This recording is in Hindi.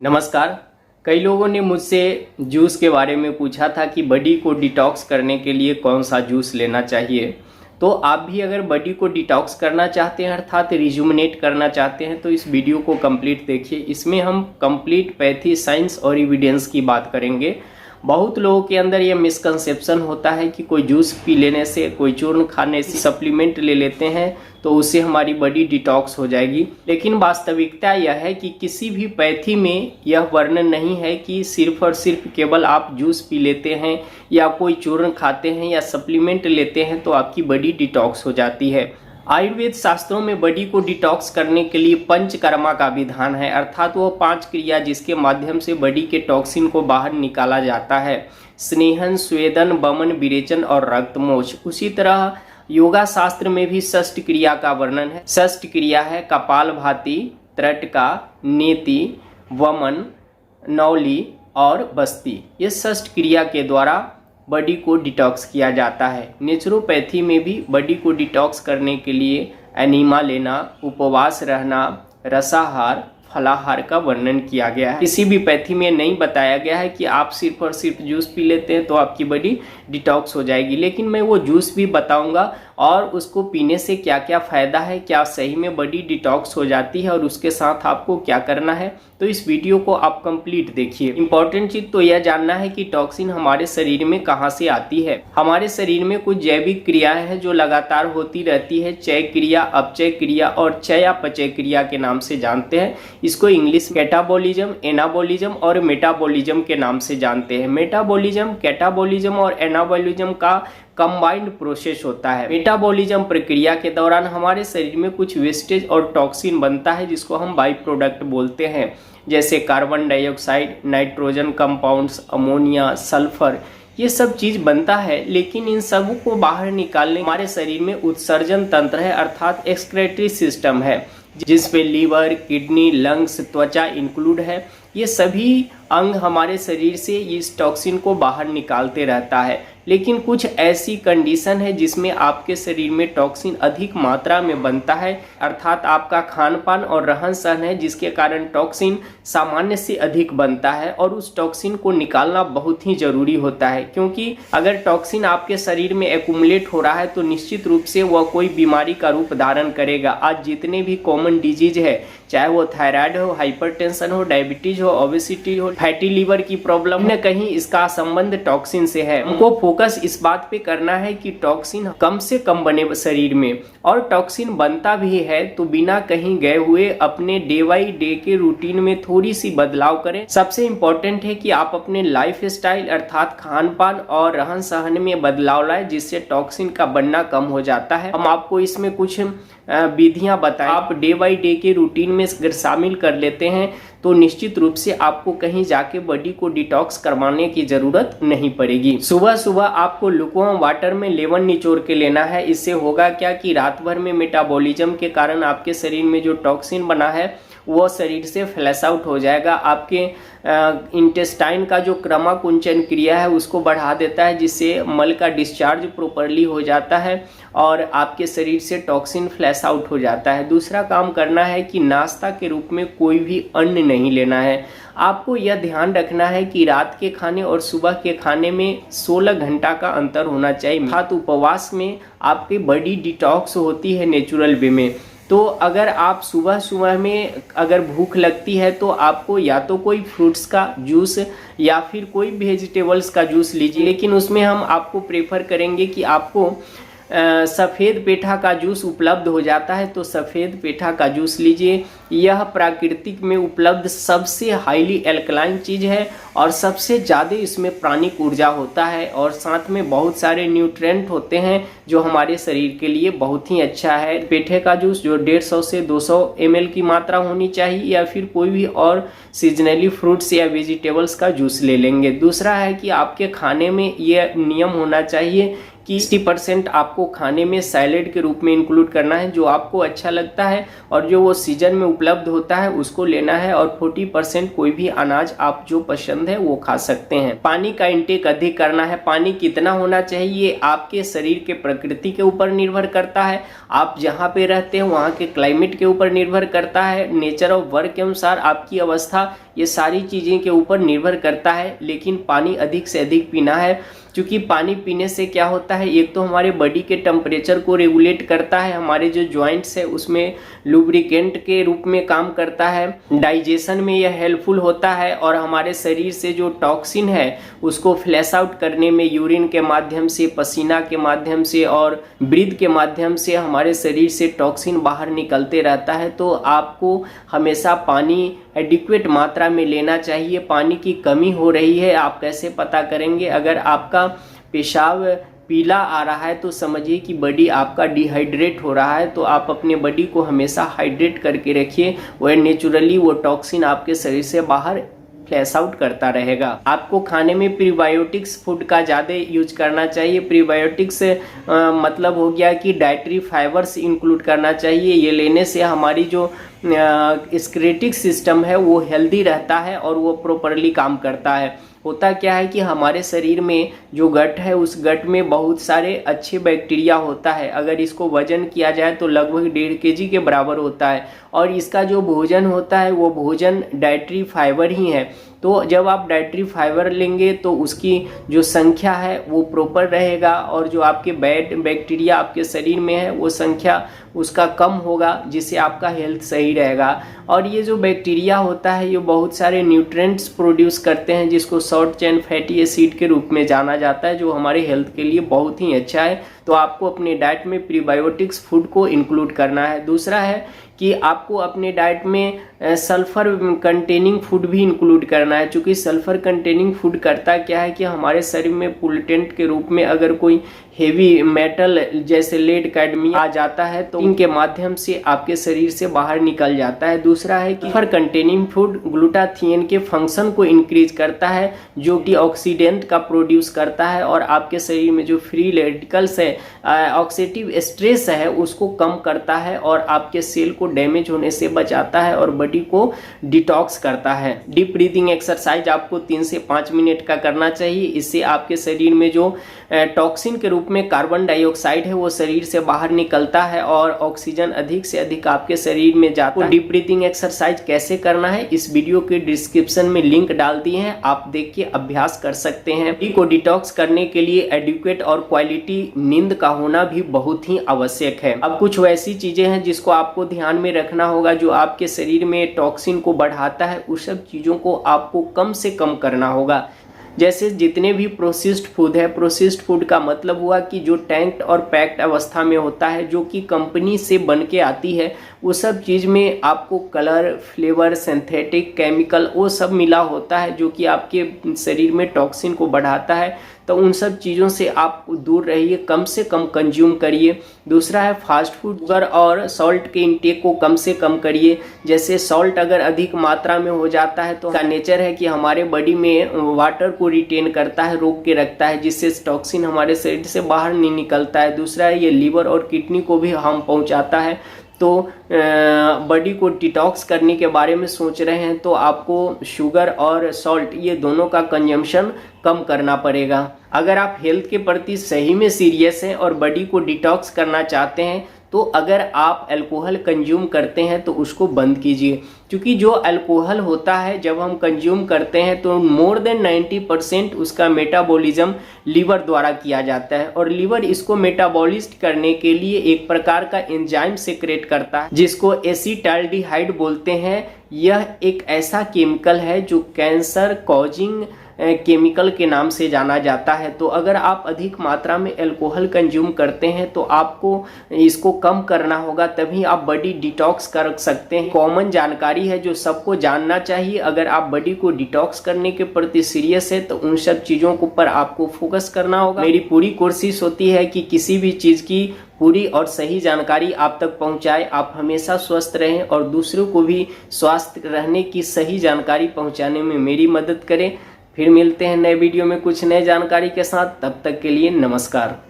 नमस्कार। कई लोगों ने मुझसे जूस के बारे में पूछा था कि बॉडी को डिटॉक्स करने के लिए कौन सा जूस लेना चाहिए। तो आप भी अगर बॉडी को डिटॉक्स करना चाहते हैं अर्थात रिजुमिनेट करना चाहते हैं तो इस वीडियो को कंप्लीट देखिए। इसमें हम कंप्लीट पैथी साइंस और एविडेंस की बात करेंगे। बहुत लोगों के अंदर ये मिसकंसेप्शन होता है कि कोई जूस पी लेने से, कोई चूर्ण खाने से, सप्लीमेंट ले लेते हैं तो उससे हमारी बॉडी डिटॉक्स हो जाएगी। लेकिन वास्तविकता यह है कि किसी भी पैथी में यह वर्णन नहीं है कि सिर्फ और सिर्फ केवल आप जूस पी लेते हैं या कोई चूर्ण खाते हैं या सप्लीमेंट लेते हैं तो आपकी बॉडी डिटॉक्स हो जाती है। आयुर्वेद शास्त्रों में बॉडी को डिटॉक्स करने के लिए पंचकर्मा का विधान है, अर्थात वो 5 क्रिया जिसके माध्यम से बॉडी के टॉक्सिन को बाहर निकाला जाता है। स्नेहन, स्वेदन, वमन, विरेचन और रक्तमोच। उसी तरह योगा शास्त्र में भी षष्ठ क्रिया का वर्णन है। षष्ठ क्रिया है कपालभाति, त्रटका, नेति, वमन, नौली और बस्ती। ये षष्ठ क्रिया के द्वारा बॉडी को डिटॉक्स किया जाता है। नेचुरोपैथी में भी बॉडी को डिटॉक्स करने के लिए एनीमा लेना, उपवास रहना, रसाहार, फलाहार का वर्णन किया गया है। किसी भी पैथी में नहीं बताया गया है कि आप सिर्फ और सिर्फ जूस पी लेते हैं तो आपकी बॉडी डिटॉक्स हो जाएगी। लेकिन मैं वो जूस भी बताऊंगा और उसको पीने से क्या क्या फ़ायदा है, क्या सही में बॉडी डिटॉक्स हो जाती है और उसके साथ आपको क्या करना है। तो इस वीडियो को आप कंप्लीट देखिए। इंपॉर्टेंट चीज़ तो यह जानना है कि टॉक्सिन हमारे शरीर में कहाँ से आती है। हमारे शरीर में कुछ जैविक क्रियाएं हैं जो लगातार होती रहती है। चय क्रिया, अपचय क्रिया और चयापचय क्रिया के नाम से जानते हैं। इसको इंग्लिश कैटाबॉलिज्म, एनाबॉलिज्म और मेटाबॉलिज्म के नाम से जानते हैं। मेटाबॉलिज्म, कैटाबॉलिज्म और एनाबॉलिज्म का कंबाइंड प्रोसेस होता है। मेटाबॉलिज्म प्रक्रिया के दौरान हमारे शरीर में कुछ वेस्टेज और टॉक्सिन बनता है जिसको हम बाई प्रोडक्ट बोलते हैं, जैसे carbon dioxide, nitrogen compounds, ammonia, sulphur, ये सब चीज़ बनता है। लेकिन इन सब को बाहर निकालने हमारे शरीर में उत्सर्जन तंत्र है, अर्थात एक्सक्रेटरी सिस्टम है, जिसमें लीवर, किडनी, लंग्स, त्वचा इंक्लूड है। ये सभी अंग हमारे शरीर से इस टॉक्सिन को बाहर निकालते रहता है। लेकिन कुछ ऐसी कंडीशन है जिसमें आपके शरीर में टॉक्सिन अधिक मात्रा में बनता है, अर्थात आपका खान पान और रहन सहन है जिसके कारण टॉक्सिन सामान्य से अधिक बनता है। और उस टॉक्सिन को निकालना बहुत ही जरूरी होता है, क्योंकि अगर टॉक्सिन आपके शरीर में एक्युमुलेट हो रहा है तो निश्चित रूप से वह कोई बीमारी का रूप धारण करेगा। आज जितने भी कॉमन डिजीज है, चाहे वो थायराइड हो, हाइपरटेंशन हो, डायबिटीज हो, ओबेसिटी हो, फैटी लीवर की प्रॉब्लम, न कहीं इसका संबंध टॉक्सिन से है। हमको फोकस इस बात पे करना है कि टॉक्सिन कम से कम बने शरीर में, और टॉक्सिन बनता भी है तो बिना कहीं गए हुए अपने डे बाई डे के रूटीन में थोड़ी सी बदलाव करें। सबसे इम्पोर्टेंट है कि आप अपने लाइफ स्टाइल अर्थात खान पान और रहन सहन में बदलाव लाएं, जिससे टॉक्सिन का बनना कम हो जाता है। हम आपको इसमें कुछ विधियां बताएं। आप डे बाई डे के रूटीन में अगर शामिल कर लेते हैं तो निश्चित रूप से आपको कहीं जाके बॉडी को डिटॉक्स करवाने की जरूरत नहीं पड़ेगी। सुबह सुबह आपको लुकवार्म वाटर में लेमन निचोड़ के लेना है। इससे होगा क्या कि रात भर में मेटाबॉलिज्म के कारण आपके शरीर में जो टॉक्सिन बना है वो शरीर से फ्लैश आउट हो जाएगा। आपके इंटेस्टाइन का जो क्रमाकुंचन क्रिया है उसको बढ़ा देता है, जिससे मल का डिस्चार्ज प्रॉपरली हो जाता है और आपके शरीर से टॉक्सिन फ्लैश आउट हो जाता है। दूसरा काम करना है कि नाश्ता के रूप में कोई भी अन्न नहीं लेना है। आपको यह ध्यान रखना है कि रात के खाने और सुबह के खाने में 16 घंटा का अंतर होना चाहिए, अर्थात उपवास में आपकी बॉडी डिटॉक्स होती है नेचुरल वे में। तो अगर आप सुबह सुबह में अगर भूख लगती है तो आपको या तो कोई फ्रूट्स का जूस या फिर कोई वेजिटेबल्स का जूस लीजिए, लेकिन उसमें हम आपको प्रेफर करेंगे कि आपको सफ़ेद पेठा का जूस उपलब्ध हो जाता है तो सफ़ेद पेठा का जूस लीजिए। यह प्राकृतिक में उपलब्ध सबसे हाईली एल्कलाइन चीज़ है और सबसे ज़्यादा इसमें प्राणिक ऊर्जा होता है और साथ में बहुत सारे न्यूट्रिएंट होते हैं जो हमारे शरीर के लिए बहुत ही अच्छा है। पेठे का जूस जो 150 से 200 ml की मात्रा होनी चाहिए, या फिर कोई भी और सीजनली फ्रूट्स या वेजिटेबल्स का जूस ले लेंगे। दूसरा है कि आपके खाने में यह नियम होना चाहिए कि 60% आपको खाने में सैलेड के रूप में इंक्लूड करना है, जो आपको अच्छा लगता है और जो वो सीजन में उपलब्ध होता है उसको लेना है, और 40% कोई भी अनाज आप जो पसंद है वो खा सकते हैं। पानी का इंटेक अधिक करना है। पानी कितना होना चाहिए आपके शरीर के प्रकृति के ऊपर निर्भर करता है, आप जहाँ पे रहते हैं वहाँ के क्लाइमेट के ऊपर निर्भर करता है, नेचर ऑफ वर्क के अनुसार आपकी अवस्था ये सारी चीज़ें के ऊपर निर्भर करता है। लेकिन पानी अधिक से अधिक पीना है, क्योंकि पानी पीने से क्या होता है, एक तो हमारे बॉडी के टेम्परेचर को रेगुलेट करता है, हमारे जो जॉइंट्स है उसमें लुब्रिकेंट के रूप में काम करता है, डाइजेशन में यह हेल्पफुल होता है, और हमारे शरीर से जो टॉक्सिन है उसको फ्लैश आउट करने में यूरिन के माध्यम से, पसीना के माध्यम से और ब्रीथ के माध्यम से हमारे शरीर से टॉक्सिन बाहर निकलते रहता है। तो आपको हमेशा पानी एडिक्वेट मात्रा में लेना चाहिए। पानी की कमी हो रही है, आप कैसे पता करेंगे? अगर आपका पेशाब पीला आ रहा है तो समझिए कि बॉडी आपका डिहाइड्रेट हो रहा है। तो आप अपने बॉडी को हमेशा हाइड्रेट करके रखिए, वह नेचुरली वो टॉक्सिन आपके शरीर से बाहर फ्लैश आउट करता रहेगा। आपको खाने में प्रीबायोटिक्स फूड का ज़्यादा यूज करना चाहिए। प्रीबायोटिक्स मतलब हो गया कि डाइटरी फाइबर्स इंक्लूड करना चाहिए। ये लेने से हमारी जो स्क्रेटिक सिस्टम है वो हेल्दी रहता है और वो प्रॉपरली काम करता है। होता क्या है कि हमारे शरीर में जो गट है उस गट में बहुत सारे अच्छे बैक्टीरिया होता है। अगर इसको वजन किया जाए तो लगभग 1.5 kg के बराबर होता है, और इसका जो भोजन होता है वो भोजन डाइटरी फाइबर ही है। तो जब आप डाइटरी फाइबर लेंगे तो उसकी जो संख्या है वो प्रॉपर रहेगा, और जो आपके बैड बैक्टीरिया आपके शरीर में है वो संख्या उसका कम होगा, जिससे आपका हेल्थ सही रहेगा। और ये जो बैक्टीरिया होता है ये बहुत सारे न्यूट्रिएंट्स प्रोड्यूस करते हैं, जिसको शॉर्ट चेन फैटी एसिड के रूप में जाना जाता है, जो हमारे हेल्थ के लिए बहुत ही अच्छा है। तो आपको अपने डाइट में प्रीबायोटिक्स फूड को इंक्लूड करना है। दूसरा है कि आपको अपने डाइट में सल्फर कंटेनिंग फूड भी इंक्लूड करना है, क्योंकि सल्फर कंटेनिंग फूड करता क्या है कि हमारे शरीर में पोल्यूटेंट के रूप में अगर कोई हेवी मेटल जैसे लेड, कैडमियम आ जाता है तो इनके माध्यम से आपके शरीर से बाहर निकल जाता है। दूसरा है कि सल्फर कंटेनिंग फूड ग्लूटाथियन के फंक्शन को इंक्रीज करता है, जो कि ऑक्सीडेंट का प्रोड्यूस करता है, और आपके शरीर में जो फ्री रेडिकल्स है, ऑक्सीडेटिव स्ट्रेस है, उसको कम करता है और आपके सेल को डैमेज होने से बचाता है और बॉडी को डिटॉक्स करता है। डीप ब्रीदिंग एक्सरसाइज आपको 3 से 5 मिनट का करना चाहिए। इससे आपके शरीर में जो टॉक्सिन के रूप में कार्बन डाइऑक्साइड है वो शरीर से बाहर निकलता है और ऑक्सीजन अधिक से अधिक आपके शरीर में जाता है। डीप ब्रीदिंग एक्सरसाइज कैसे करना है इस वीडियो के डिस्क्रिप्शन में लिंक डाल दिए हैं, आप देख के अभ्यास कर सकते हैं। बॉडी को डिटॉक्स करने के लिए एडिक्वेट और क्वालिटी नींद का होना भी बहुत ही आवश्यक है। अब कुछ वैसी चीजें हैं जिसको आपको ध्यान में रखना होगा जो आपके शरीर में टॉक्सिन को बढ़ाता है, उस सब चीजों को आपको कम से कम करना होगा। जैसे जितने भी प्रोसेस्ड फूड है, प्रोसेस्ड फूड का मतलब हुआ कि जो टैंक्ड और पैक्ड अवस्था में होता है, जो कि कंपनी से बन के आती है, वो सब चीज़ में आपको कलर, फ्लेवर, सिंथेटिक, केमिकल वो सब मिला होता है, जो कि आपके शरीर में टॉक्सिन को बढ़ाता है। तो उन सब चीज़ों से आप दूर रहिए, कम से कम कंज्यूम करिए। दूसरा है फास्ट फूड, शुगर और सॉल्ट के इंटेक को कम से कम करिए। जैसे सॉल्ट अगर अधिक मात्रा में हो जाता है तो इसका नेचर है कि हमारे बॉडी में वाटर को रिटेन करता है, रोक के रखता है, जिससे टॉक्सिन हमारे शरीर से बाहर नहीं निकलता है। दूसरा है ये लीवर और किडनी को भी हार्म पहुंचाता है। तो बॉडी को डिटॉक्स करने के बारे में सोच रहे हैं तो आपको शुगर और सॉल्ट ये दोनों का कंजम्पशन कम करना पड़ेगा। अगर आप हेल्थ के प्रति सही में सीरियस हैं और बॉडी को डिटॉक्स करना चाहते हैं तो अगर आप अल्कोहल कंज्यूम करते हैं तो उसको बंद कीजिए, क्योंकि जो अल्कोहल होता है जब हम कंज्यूम करते हैं तो मोर देन 90% उसका मेटाबॉलिज्म लीवर द्वारा किया जाता है, और लीवर इसको मेटाबॉलिज्ड करने के लिए एक प्रकार का एंजाइम सेक्रेट करता है जिसको एसिटाल्डिहाइड बोलते हैं। यह एक ऐसा केमिकल है जो कैंसर कॉजिंग केमिकल के नाम से जाना जाता है। तो अगर आप अधिक मात्रा में अल्कोहल कंज्यूम करते हैं तो आपको इसको कम करना होगा, तभी आप बॉडी डिटॉक्स कर सकते हैं। कॉमन जानकारी है जो सबको जानना चाहिए। अगर आप बॉडी को डिटॉक्स करने के प्रति सीरियस है तो उन सब चीज़ों के ऊपर आपको फोकस करना होगा। मेरी पूरी कोशिश होती है कि किसी भी चीज़ की पूरी और सही जानकारी आप तक पहुंचाए, आप हमेशा स्वस्थ रहें और दूसरों को भी स्वस्थ रहने की सही जानकारी पहुंचाने में मेरी मदद करें। फिर मिलते हैं नए वीडियो में कुछ नए जानकारी के साथ, तब तक के लिए नमस्कार।